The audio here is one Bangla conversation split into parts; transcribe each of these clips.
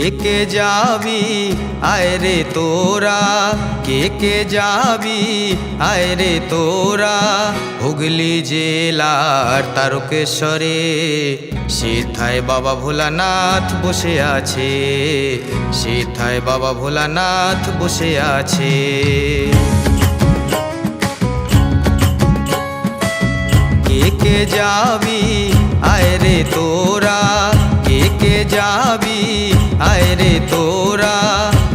কে যাবি আয় রে তোরা, কে যাবি আয় রে তোরা, হুগলি জেলার তারকেশ্বরে সেথায় বাবা ভোলানাথ বসে আছে, সেথায় বাবা ভোলানাথ বসে আছে। কে যাবি আয় রে তোরা, কে যাবি আয় রে তোরা,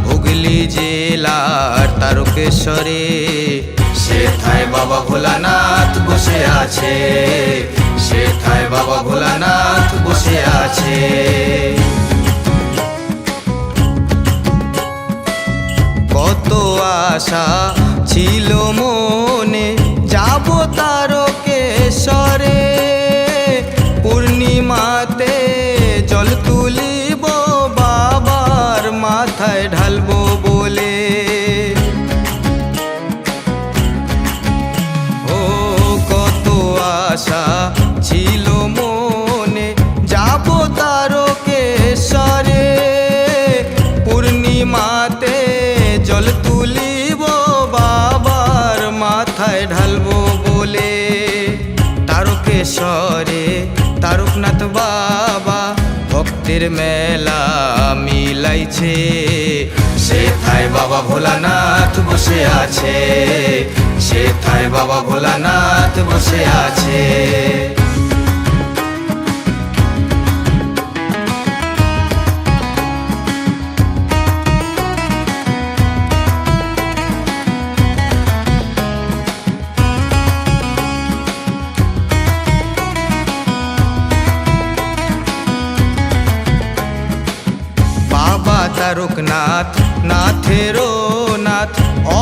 হুগলি জেলার তারকেশ্বরে সেথায় বাবা ভোলানাথ বসে আছে, সেথায় বাবা ভোলানাথ বসে আছে। কত আশা ছিল মনে যাব তারকেশ্বরে, পূর্ণিমাতে জল তুলিব বাবার মাথায় ঢালবো বলে। ও কত আশা ছিল মনে যাব তারকেশ্বরে, পূর্ণিমাতে জল তুলিব বাবার মাথায় ঢালবো বলে। তারকেশ্বরে তারকনাথ বাবা ভক্তের মেলা মিলাইছে, সেথায় বাবা ভোলানাথ বসে আছে, সেথায় বাবা ভোলানাথ বসে আছে। তারকনাথ নাথেরও নাথ,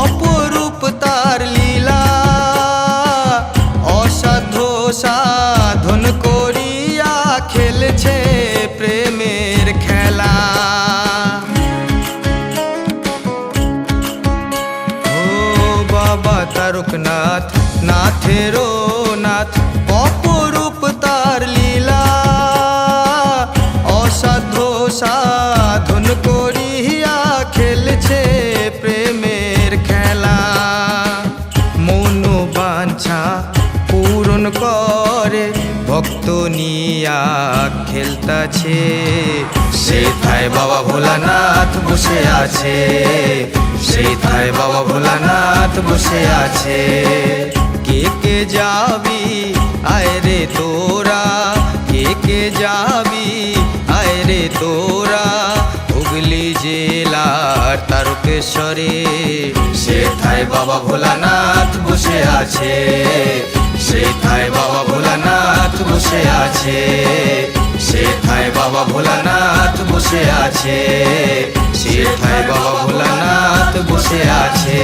অপরূপ তার লীলা, অসাধ্য সাধন করিয়া খেলছে প্রেমের খেলা। ও বাবা তারকনাথ নাথেরও নাথ, অপরূপ তার লীলা, অসাধ্য সাধন করিয়া খেলছে প্রেমের খেলা। মনোবাঞ্ছা পূরণ করে ভক্ত নিয়া খেলতাছে, সেথায় বাবা ভোলানাথ বসে আছে, সেথায় বাবা ভোলানাথ বসে আছে। কে যাবি আয় রে তোরা, কে যাবি আয় রে তোরা, হুগলি জেলার তারকেশ্বরে সেথায় বাবা ভোলানাথ বসে আছে, সেথায় বাবা ভোলানাথ বসে আছে, সেথায় বাবা ভোলানাথ বসে আছে, সেথায় বাবা ভোলানাথ বসে আছে।